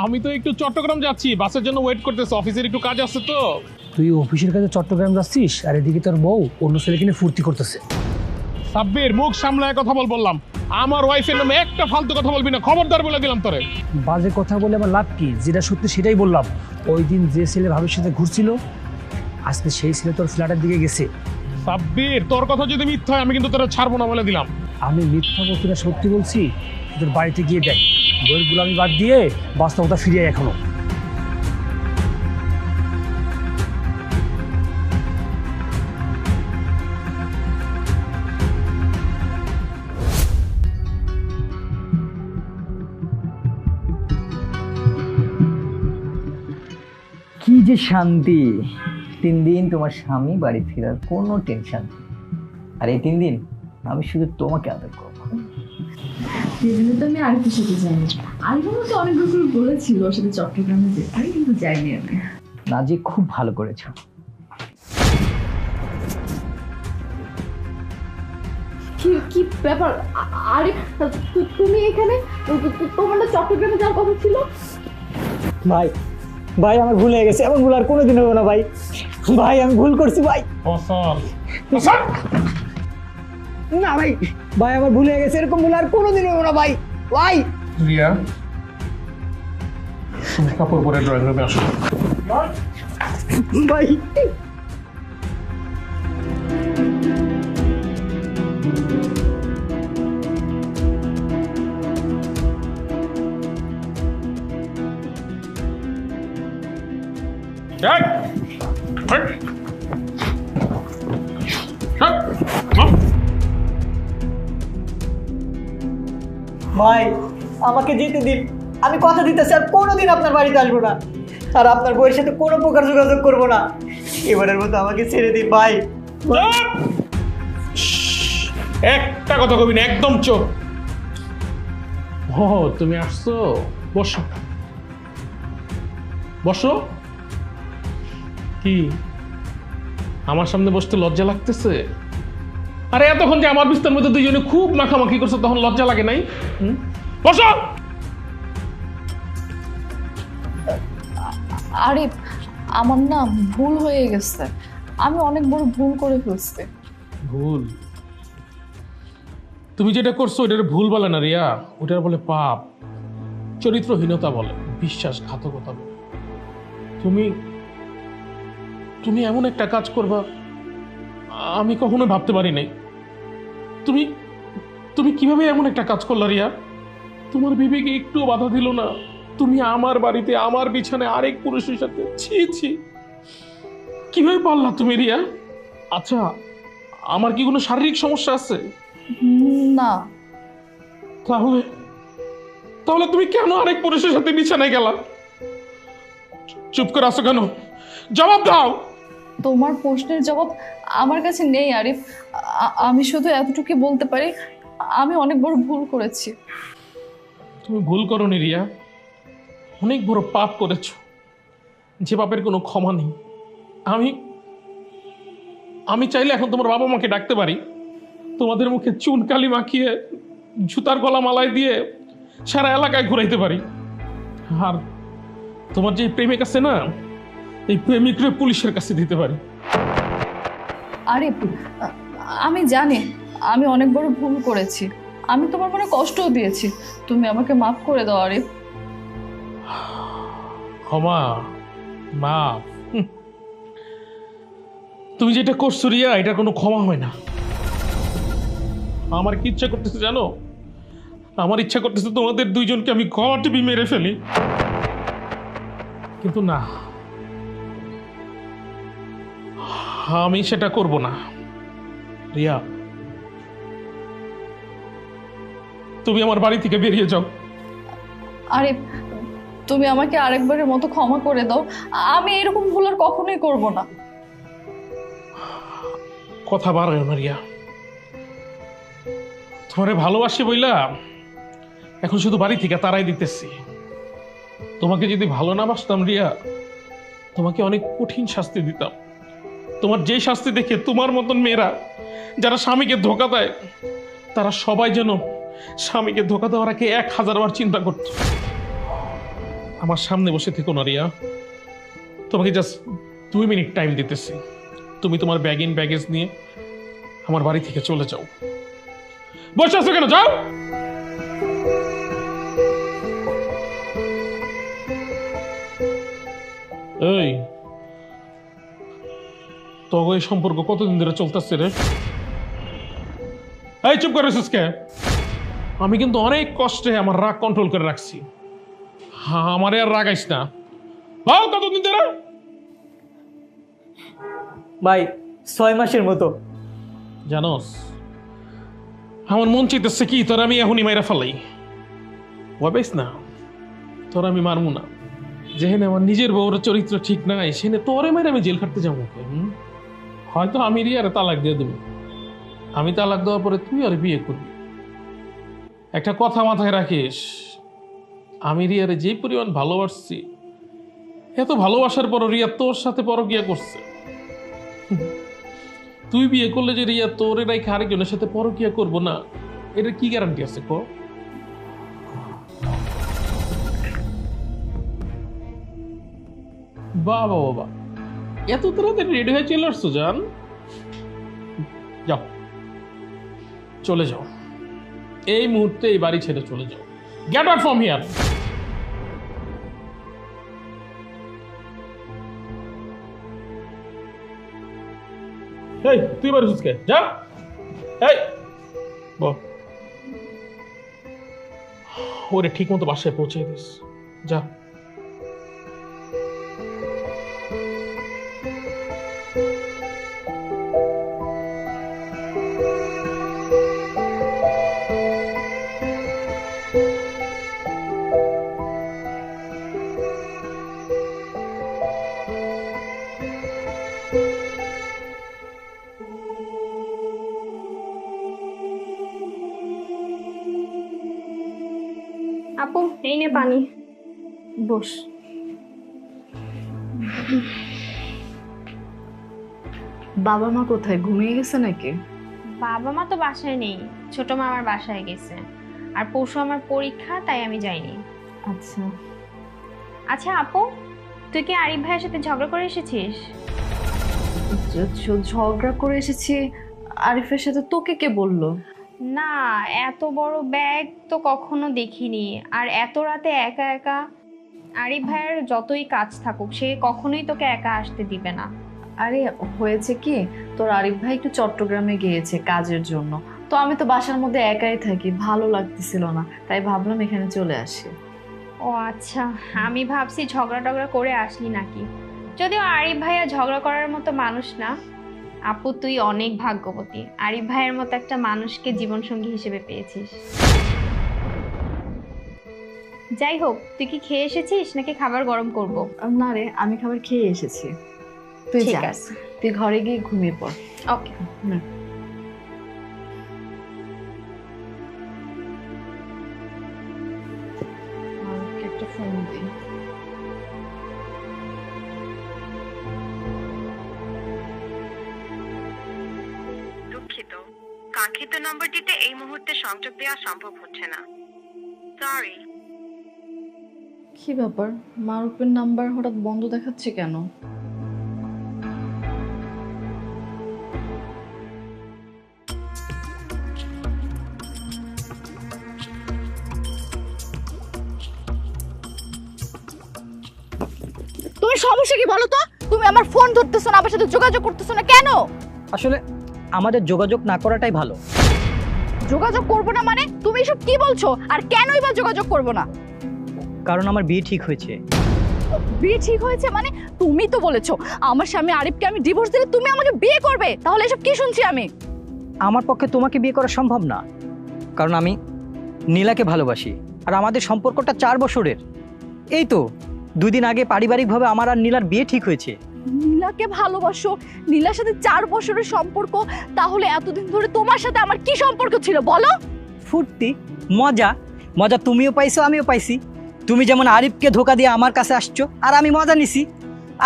Speaker 1: আমি তো একটু চট্টগ্রাম যাচ্ছি, বাসের জন্য ওয়েট করতেছি, অফিসের একটু কাজ আছে তো।
Speaker 5: তুই অফিসের কাছে চট্টগ্রাম যাচ্ছিস, আর এদিকে তোর বউ অন্য ছেলে কিনে ফুর্তি করতেছে।
Speaker 1: সাব্বির, মুখ সামলায় কথা বললাম। আমার ওয়াইফের নামে একটা ফালতু কথা বলবি না, খবরদার বলে দিলাম তোরে।
Speaker 5: বাজে কথা বলে আমার লাভ কি? যেটা সত্যি সেটাই বললাম। ওই দিন যে ছেলে ভাবির সাথে ঘুরছিল, আজকে সেই ছেলে তোর ফ্ল্যাটের দিকে গেছে।
Speaker 1: সাব্বির, তোর কথা যদি মিথ্যা হয় আমি কিন্তু তোরা ছাড়বো না বলে দিলাম।
Speaker 5: আমি মিথ্যা বলছি না, সত্যি বলছি। তোর বাড়িতে গিয়ে দেখ, বইয়ের গুলামি বাদ দিয়ে বাস্তবতা ফিরে আয় এখনো।
Speaker 2: কি যে শান্তি! 3 দিন তোমার স্বামী বাড়ি ফেরার কোনো টেনশন নেই। আর এই 3 দিন আমি শুধু তোমাকে আদর করবো।
Speaker 3: সেজন্য তো আমি আরিফের সাথে যাইনি। আরিফ আমাকে অনেকবার করে বলেছিল ওর সাথে চট্টগ্রামে যেতে, কিন্তু যাইনি আমি।
Speaker 2: নাজি, খুব ভালো করেছো।
Speaker 4: কি কি ব্যাপার আরিফ, তুমি এখানে? তোমার না চট্টগ্রামে যাওয়ার কথা ছিল?
Speaker 2: ভাই, ভাই আমার ভুল হয়ে গেছে, এমন ভুল আর কোনোদিন হবে না ভাই। ভাই আমি ভুল করছি ভাই। না ভাই, ভাই আমার ভুল হয়ে গেছে, এরকম ভুল আর কোনোদিন হবে না ভাই। ভাই
Speaker 1: রিয়া, তুমি কাপড় পরে ড্রয়িং রুমে আসো।
Speaker 2: ভাই,
Speaker 1: এই, এই,
Speaker 2: ভাই আমাকে যেতে দিন, আমি কথা দিতেছি আর কোনোদিন আপনার বাড়িতে আসবো না, আর আপনার বউয়ের সাথে কোনো প্রকার যোগাযোগ করবো না। এবারের মতো আমাকে ছেড়ে দিন ভাই।
Speaker 1: একটা কথা কবি না, একদম চোখ। ও তুমি আসছো, বসো বসো। কি আমার সামনে বসতে লজ্জা লাগতেছে? আরে এতক্ষণ যে আমার বিস্তার মধ্যে দুইজনে খুব মাখামাখি করছো, তখন লজ্জা লাগে নাই? বসো।
Speaker 3: আরিফ, আমার না ভুল হয়ে গেছে, আমি অনেক বড় ভুল করে ফেলছি।
Speaker 1: ভুল? তুমি যেটা করছো ওটার ভুল বলে না রিয়া, ওটার বলে পাপ, চরিত্রহীনতা বলে, বিশ্বাসঘাতকতা বলে। তুমি তুমি এমন একটা কাজ করবা আমি কখনো ভাবতে পারি নাই। তুমি তুমি কিভাবে এমন একটা কাজ করলা রিয়া? তোমার বিবেকে একটুও বাধা দিল না? তুমি আমার বাড়িতে আমার বিছানায় আরেক পুরুষের সাথে, ছি ছি, কিভাবে পারলা তুমি রিয়া? আচ্ছা, আমার কি কোনো শারীরিক সমস্যা আছে?
Speaker 3: না।
Speaker 1: তাহলে তাহলে তুমি কেন আরেক পুরুষের সাথে বিছানায় গেলা? চুপ করে আছো কেন? জবাব দাও।
Speaker 3: তোমার প্রশ্নের জবাব আমার কাছে নেই আরিফ। আমি শুধু এতটুকু বলতে পারি, আমি অনেক বড় ভুল করেছি।
Speaker 1: তুমি ভুল করোনি রিয়া, অনেক বড় পাপ করেছো, যে পাপের কোনো ক্ষমা নেই। আমি আমি চাইলে এখন তোমার বাবা মাকে ডাকতে পারি, তোমাদের মুখে চুন কালি মাখিয়ে জুতার গলা মালাই দিয়ে সারা এলাকায় ঘুরাইতে পারি। আর তোমার যে প্রেমিক আছে না, এই প্রেমিকরে পুলিশের কাছে দিতে পারি।
Speaker 3: আরিফ, আমি জানি আমি অনেক বড় ভুল করেছি, আমি তোমার মনে কষ্টও দিয়েছি, তুমি আমাকে মাফ করে দাও আরিফ।
Speaker 1: ক্ষমা, মাফ? তুমি যেটা করছো রিয়া, এটা কোনো ক্ষমা হয় না। আমার কি ইচ্ছা করতেছে জানো? আমার ইচ্ছা করতেছে তোমাদের দুইজনকে আমি গলা টিপি মেরে ফেলি, কিন্তু না, আমি সেটা করব না। রিয়া, তুমি আমার বাড়ি থেকে বেরিয়ে যাও।
Speaker 3: আরে তুমি আমাকে আরেকবারের মতো ক্ষমা করে দাও, আমি এরকম ভুল আর কখনোই করব না।
Speaker 1: কথা বাড়ায় না রিয়া, তোমারে ভালোবাসি বইলা এখন শুধু বাড়ি থেকে তারাই দিতেছি। তোমাকে যদি ভালো না বাসতাম রিয়া, তোমাকে অনেক কঠিন শাস্তি দিতাম। তোমার যে শাস্তি দেখে তোমার মতন মেয়েরা যারা স্বামীকে ধোকা দেয়, তারা সবাই যেন স্বামীকে ধোকা দেওয়ার আগে 1000 বার চিন্তা করত। আমার সামনে বসে থেকো না রিয়া, তোমাকে জাস্ট 2 মিনিট টাইম দিতেছি। তুমি তোমার ব্যাগ ইন ব্যাগেজ নিয়ে আমার বাড়ি থেকে চলে যাও। বসে আছো কেন, যাও। এই তবে এই সম্পর্ক কতদিন ধরে চলতেছে রে? এই চুপ করে কে? আমি কিন্তু অনেক কষ্টে আমার রাগ কন্ট্রোল করে রাখছি। আমারে আর রাগাইস না। বাও, কতদিন ধরে?
Speaker 2: ভাই 6 মাসের মতো।
Speaker 1: জানোস, আমার মন চাইতেছে কি তোর আমি এখনই মাইরা ফেলাই। ভাবিস না তোর আমি মারমু না। যেখানে আমার নিজের বউর চরিত্র ঠিক নাই, সেখানে তোরে মাইরা আমি জেল খাটতে যাবো। হয়তো আমি রিয়ারে তালাক দিয়ে দেবো। আমি তালাক দেওয়ার পরে তুই আর বিয়ে করবি। একটা কথা মাথায় রাখিস, আমি রিয়ারে যেই পরিমাণ ভালোবাসছি, এত ভালোবাসার পর রিয়া তোর সাথে পরকিয়া করছে। তুই বিয়ে করলে যে রিয়া তোর রাইখে আরেকজনের সাথে পরকিয়া করবো না, এটার কি গ্যারান্টি আছে কো? বাবা বাবা, এত তাড়াতাড়ি রেডি হয়ে চলে আসছো জান? যাও, চলে যাও, এই মুহূর্তে এই বাড়ি ছেড়ে চলে যাও। Get out from here. এই তুই বাড়ি সুস্কে যা। এই ওরে ঠিক মতো বাসায় পৌঁছে দিস, যা।
Speaker 4: আপু এই নে পানি, বস। বাবা মা কোথায়, ঘুমিয়ে গেছে নাকি?
Speaker 7: বাবা মা তো বাসায় নেই, ছোট মা আমার বাসায় গেছে। আর পরশু আমার পরীক্ষা, তাই আমি যাইনি।
Speaker 4: আচ্ছা
Speaker 7: আচ্ছা আপু, তুই কি আরিফ ভাইয়ের সাথে ঝগড়া করে এসেছিস?
Speaker 4: ঝগড়া করে এসেছি আরিফের সাথে? তোকে কে বললো?
Speaker 7: না, এত বড় ব্যাগ তো কখনো দেখিনি, আর এত রাতে একা একা। আরিফ ভাইয়ের যতই কাজ থাকুক, সে কখনোই তোকে একা আসতে দিবে না।
Speaker 4: আরে হয়েছে কি, তোর আরিফ ভাই একটু চট্টগ্রামে গিয়েছে কাজের জন্য, তো আমি তো বাসার মধ্যে একাই থাকি, ভালো লাগতেছিল না, তাই ভাবলাম এখানে চলে আসি।
Speaker 7: ও আচ্ছা, আমি ভাবছি ঝগড়া টগড়া করে আসলি নাকি। যদিও আরিফ ভাইয়া ঝগড়া করার মতো মানুষ না। আপু তুই অনেক ভাগ্যবতী, আরিফ ভাইয়ের মতো একটা মানুষকে জীবনসঙ্গী হিসেবে পেয়েছিস। যাই হোক, তুই কি খেয়ে এসেছিস নাকি খাবার গরম করব?
Speaker 4: না রে, আমি খাবার খেয়ে এসেছি। তুই
Speaker 7: ঠিক
Speaker 4: যা,
Speaker 7: আছে।
Speaker 4: তুই ঘরে গিয়ে ঘুমিয়ে পড়।
Speaker 7: ওকে।
Speaker 4: একটা ফোন দিই।
Speaker 8: দুঃখিত, কাঙ্ক্ষিত নম্বরটিতে এই মুহূর্তে সংযোগ দেওয়া সম্ভব হচ্ছে না। সরি।
Speaker 4: কি ব্যাপার, মারুফের নাম্বার হঠাৎ বন্ধ দেখাচ্ছে কেন?
Speaker 3: তোমার সমস্যা কি বলো তো? তুমি আমার ফোন ধরতেছো না, আমার সাথে যোগাযোগ করতেছো না কেন?
Speaker 2: আসলে আমাদের যোগাযোগ না করাটাই ভালো।
Speaker 3: যোগাযোগ করবো না মানে? তুমি এসব কি বলছো? আর কেনই বা যোগাযোগ করবো না?
Speaker 2: কারণ আমার বিয়ে ঠিক হয়েছে।
Speaker 3: বিয়ে ঠিক হয়েছে মানে? তুমি তো বলেছো আমার স্বামী আরিফকে আমি ডিভোর্স দিলে তুমি আমাকে বিয়ে করবে, তাহলে এসব কি শুনছি আমি?
Speaker 2: আমার পক্ষে তোমাকে বিয়ে করা সম্ভব না, কারণ আমি নীলাকে ভালোবাসি আর আমাদের সম্পর্কটা 4 বছরের। এই তো 2 দিন আগে পারিবারিকভাবে আমার আর নীলার বিয়ে ঠিক হয়েছে।
Speaker 3: নীলাকে ভালোবাসো, নীলার সাথে 4 বছরের সম্পর্ক, তাহলে এতদিন ধরে তোমার সাথে আমার কি সম্পর্ক ছিল বলো?
Speaker 2: ফুর্তি, মজা। মজা তুমিও পাইছো, আমিও পাইছি। তুমি যেমন আরিফকে ধোকা দিয়ে আমার কাছে আসছো আর আমি মজা নিছি,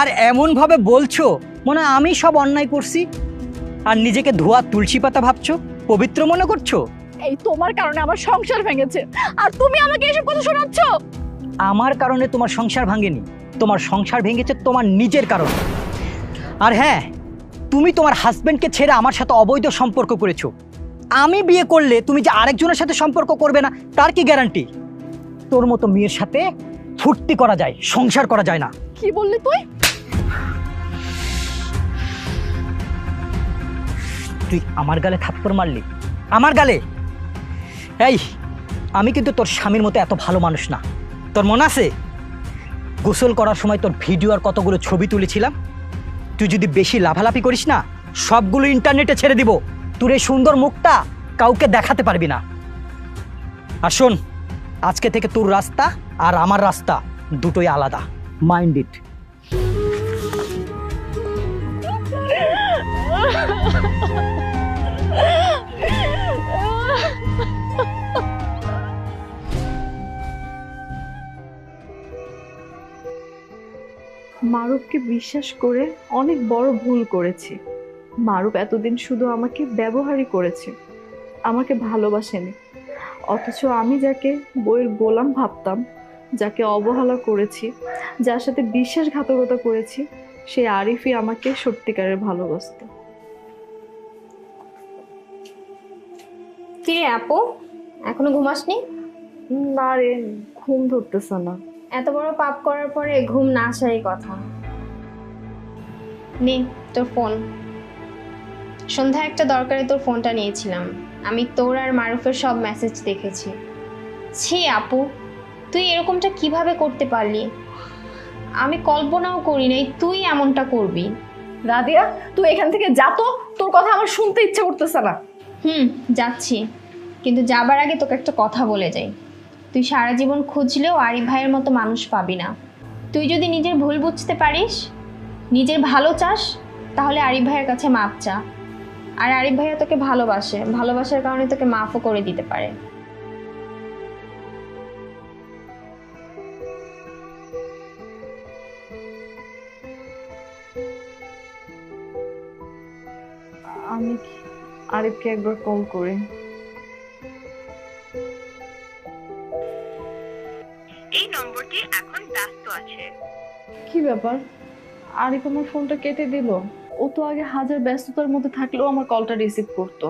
Speaker 2: আর এমনভাবে বলছো মনে হয় আমি সব অন্যায় করছি আর নিজেকে ধোয়া তুলসী পাতা ভাবছো, পবিত্র মনে করছো।
Speaker 3: এই তোমার কারণে আমার সংসার ভেঙেছে আর তুমি আমাকে এসব কথা শোনাচ্ছ?
Speaker 2: আমার কারণে তোমার সংসার ভাঙেনি, তোমার সংসার ভেঙেছে তোমার নিজের কারণে। আর হ্যাঁ, তুমি তোমার হাজবেন্ডকে ছেড়ে আমার সাথে অবৈধ সম্পর্ক করেছো। আমি বিয়ে করলে তুমি যে আরেকজনের সাথে সম্পর্ক করবে না তার কি গ্যারান্টি? তোর মতো মেয়ের সাথে ফুর্তি করা যায়, সংসার করা যায় না।
Speaker 3: কি বললি তুই?
Speaker 2: তুই আমার গালে থাপ্পড় মারলি, আমার গালে? এই, আমি কিন্তু তোর স্বামীর মতো এত ভালো মানুষ না। তোর মনে আছে গোসল করার সময় তোর ভিডিও আর কতগুলো ছবি তুলেছিলাম? তুই যদি বেশি লাফালাফি করিস না, সবগুলো ইন্টারনেটে ছেড়ে দিব। তোর এই সুন্দর মুখটা কাউকে দেখাতে পারবি না। আর শোন, আজকে থেকে তোর রাস্তা আর আমার রাস্তা দুটোই আলাদা। Mind it.
Speaker 4: মারুফকে বিশ্বাস করে অনেক বড় ভুল করেছি। মারুফ এতদিন শুধু আমাকে ব্যবহারই করেছে, আমাকে ভালোবাসেনি। অথচ আমি যাকে বইয়ের গোলাম ভাবতাম, যাকে অবহেলা করেছি, যার সাথে বিশ্বাসঘাতকতা করেছি, সে আরিফই আমাকে সত্যিকারের ভালোবাসত।
Speaker 7: কি রে আপু, এখনো ঘুমাসনি?
Speaker 4: না রে, ঘুম ধরতেছে না।
Speaker 7: এত বড় পাপ করার পরে ঘুম না আসারই কথা। নে তোর ফোন। সন্ধ্যায় একটা দরকারে তোর ফোনটা নিয়েছিলাম। আমি তোর আর মারুফের সব মেসেজ দেখেছি। ছি আপু, তুই এরকমটা কিভাবে করতে পারলি? আমি কল্পনাও করি নাই তুই এমনটা করবি।
Speaker 3: রাদিয়া, তুই এখান থেকে যা তো, তোর কথা আমার শুনতে ইচ্ছে করতেছে না।
Speaker 7: যাচ্ছি, কিন্তু যাবার আগে তোকে একটা কথা বলে যাই। তুই সারা জীবন খুঁজলেও আরিফ ভাইয়ের মতো মানুষ পাবি না। তুই যদি নিজের ভুল বুঝতে পারিস, নিজের ভালো চাস, তাহলে আরিফ ভাইয়ের কাছে মাপ চা। আর আরিফ ভাইয়া তোকে ভালোবাসে, ভালোবাসার কারণে তোকে মাফও করে দিতে পারে।
Speaker 4: আমি আরিফকে একবার কল করি।
Speaker 8: এই নম্বরটি এখন ব্যস্ত আছে।
Speaker 4: কি ব্যাপার, আরিফ আমার ফোনটা কেটে দিল? ও তো আগে হাজার ব্যস্ততার মধ্যে থাকলেও আমার কলটা রিসিভ করতো,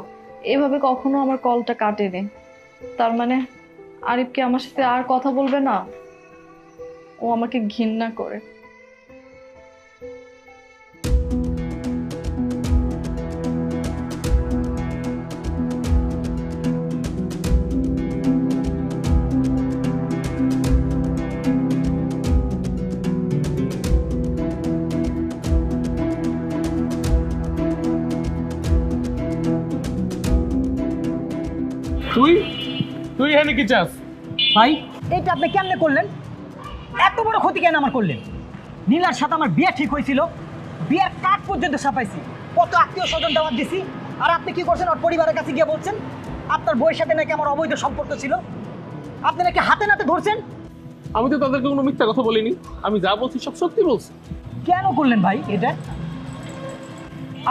Speaker 4: এভাবে কখনো আমার কলটা কাটেনি। তার মানে আরিফকে আমার সাথে আর কথা বলবে না? ও আমাকে ঘৃণা করে।
Speaker 1: তুই তুই এখানে কি চাস?
Speaker 2: ভাই, এটা আপনি কেমনে করলেন? এত বড় ক্ষতি কেন আমার করলেন? নীলার সাথে আমার বিয়ে ঠিক হয়েছিল, বিয়ের কার্ড পর্যন্ত ছাপাইছি, কত আত্মীয় স্বজন দাওয়াত দিছি, আর আপনি কি করছেন? ওর পরিবারের কাছে গিয়ে বলছেন আপনার বউয়ের সাথে নাকি আমার অবৈধ সম্পর্ক ছিল। আপনি নাকি হাতে নাতে ধরছেন।
Speaker 1: আমি তো তাদেরকে কোনো মিথ্যা কথা বলিনি, আমি যা বলছি সব সত্যি বলছি।
Speaker 2: কেন করলেন ভাই এটা?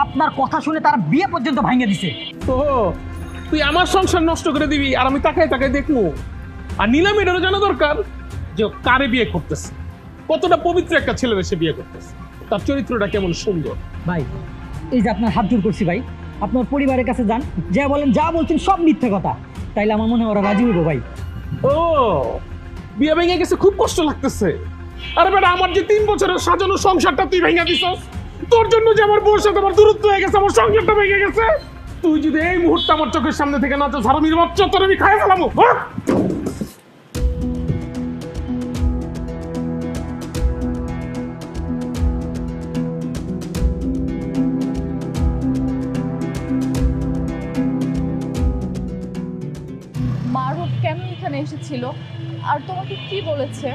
Speaker 2: আপনার কথা শুনে তারা বিয়ে পর্যন্ত ভাঙিয়ে দিছে।
Speaker 1: তো তুই আমার সংসার নষ্ট করে দিবি আর আমি তাকায় তাকায় দেখবো? আর নীলাম এটারও জানা দরকার যে ও কারে বিয়ে করতেছে, কতটা পবিত্র একটা ছেলের সে বিয়ে করতেছে, তার চরিত্রটা কেমন সুন্দর।
Speaker 2: ভাই, এই যে আপনার হাত জোর করছি ভাই, আপনার পরিবারের কাছে যান, যা বলেন, যা বলছেন সব মিথ্যে কথা, তাইলে আমার মনে হয় ওরা রাজি হইব ভাই।
Speaker 1: ও, বিয়ে ভেঙে গেছে, খুব কষ্ট লাগতেছে। আরে বেটা, আমার যে 3 বছরের সাজানো সংসারটা তুই ভেঙে দিছস, তোর জন্য যে আমার বউর সাথে আমার দূরত্ব হয়ে গেছে, আমার সংসারটা ভেঙে গেছে। তুই যদি এই মুহূর্তে আমার চোখের সামনে থেকে না তো ঝাড়মির বাচ্চা, তোর আমি খাই ফেলামো।
Speaker 3: এসেছিল আর তোমাকে কি বলেছে?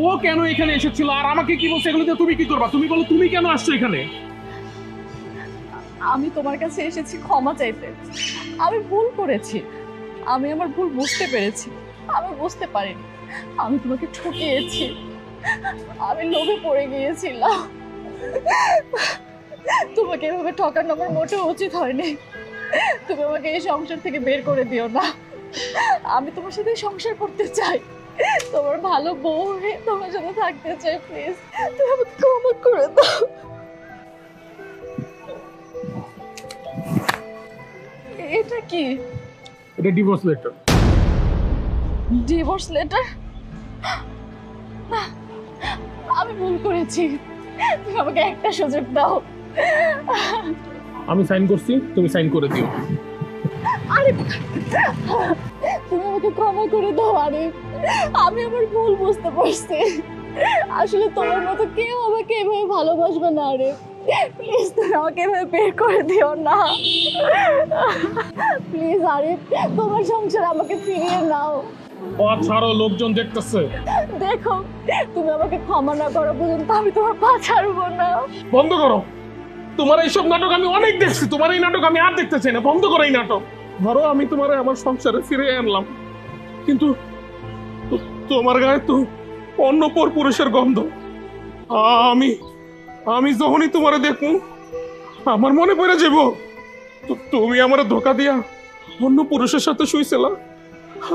Speaker 1: ও কেন এখানে এসেছিল আর আমাকে কি বলছে এগুলো দিয়ে তুমি কি করবা? তুমি বলো তুমি কেন আসছো এখানে?
Speaker 3: আমি তোমার কাছে এসেছি ক্ষমা চাইতে। আমি ভুল করেছি, আমি আমার ভুল বুঝতে পেরেছি। আমি বুঝতে পারিনি, আমি তোমাকে ঠকিয়েছি, আমি লোভে পড়ে গিয়েছিলাম। তোমাকে এভাবে ঠকানো আমার মোটেও উচিত হয়নি। তুমি আমাকে এই সংসার থেকে বের করে দিও না। আমি তোমার সাথে সংসার করতে চাই, তোমার ভালো বউ হয়ে তোমার সাথে থাকতে চাই। প্লিজ তুমি আমাকে ক্ষমা করে দাও। এটা কি?
Speaker 1: এটা ডিভোর্স লেটার।
Speaker 3: Divorce letter? না, আমি ভুল করেছি, তুমি আমাকে একটা সুযোগ দাও।
Speaker 1: আমি সাইন করছি, তুমি সাইন করে দিও।
Speaker 3: আরে তুমি আমাকে ক্ষমা করে দাও। আরে আমি আমার ভুল বুঝতে পারছি, আসলে তোমার মতো কেউ আমাকে এভাবে ভালোবাসবে না। আরে প্লিজ তুমি আমাকে এভাবে বের করে দিও না, প্লিজ। আরে তোমার সংসার আমাকে ফিরিয়ে নাও।
Speaker 1: পথ ছাড়ো, লোকজন দেখতেছে।
Speaker 3: দেখো, তুমি আমাকে ক্ষমা না করা পর্যন্ত আমি তোমার পা ছাড়বো না।
Speaker 1: বন্ধ করো, তোমার এইসব নাটক আমি অনেক দেখছি, তোমার এই নাটক আমি আর দেখতে চাই না। বন্ধ করো এই নাটক। ধরো আমি তোমার আমার সংসারে ফিরে আনলাম, কিন্তু তোমার গায়ে তো অন্য পর পুরুষের গন্ধ। আমি আমি যখনই তোমারে দেখুন আমার মনে পড়ে যাব তুমি আমার ধোকা দিয়া অন্য পুরুষের সাথে শুইছিলা,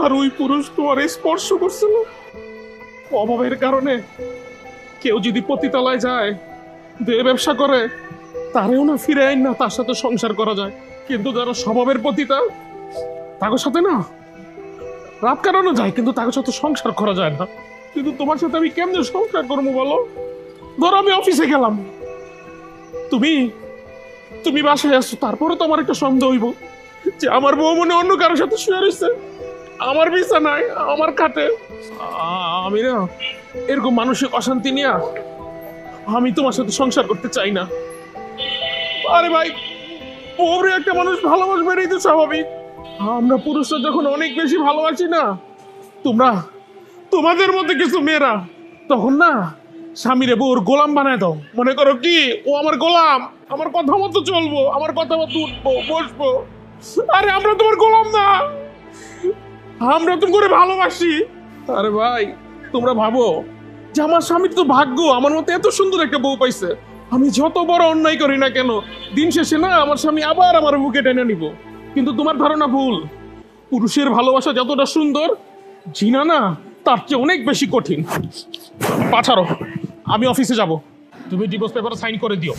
Speaker 1: আর ওই পুরুষ তোমার স্পর্শ করছিল। অভাবের কারণে কেউ যদি পতিতালায় যায়, দেহ ব্যবসা করে, তারেও না ফিরে আইন না তার সাথে সংসার করা যায়। কিন্তু যারা স্বভাবের পতিতা তাদের সাথে না রাত কাটানো যায়, কিন্তু তাদের সাথে সংসার করা যায় না। কিন্তু তোমার সাথে আমি কেমনে সংসার করবো বলো? ধরো আমি অফিসে গেলাম, তুমি তুমি বাসায় আসছো, তারপরে তো আমার একটা সন্দেহ হইব যে আমার বউ মনে অন্য কারোর সাথে শুয়ে রয়েছে আমার বিছানায়, আমার খাটে। আমি না এরকম মানসিক অশান্তি নিয়ে আমি তোমার সাথে সংসার করতে চাই না। আরে ভাই, বউরে একটা মানুষ ভালোবাসবে, এটাই তো স্বাভাবিক। আমরা পুরুষরা যখন অনেক বেশি ভালোবাসি না, তোমাদের মধ্যে কিছু মেয়েরা তখন না স্বামীরে বউর গোলাম বানায় দাও। মনে করো কি ও আমার গোলাম, আমার কথা মতো চলবো, আমার কথা মতো উঠবো বসবো। আরে আমরা তোমার গোলাম না, আমরা তুমি করে ভালোবাসি। আরে ভাই, তোমরা ভাবো যে আমার স্বামীর তো ভাগ্য আমার মতো এত সুন্দর একটা বউ পাইছে। আমি যত বড় অন্যায় করি না কেন, দিন শেষে না আমার স্বামী আবার আমার বুকে টেনে নিব। কিন্তু তোমার ধারণা ভুল। পুরুষের ভালোবাসা যতটা সুন্দর, জিনা না তার চেয়ে অনেক বেশি কঠিন। পাছাড়ো, আমি অফিসে যাব, তুমি ডিভোর্স পেপারে সাইন করে দিও।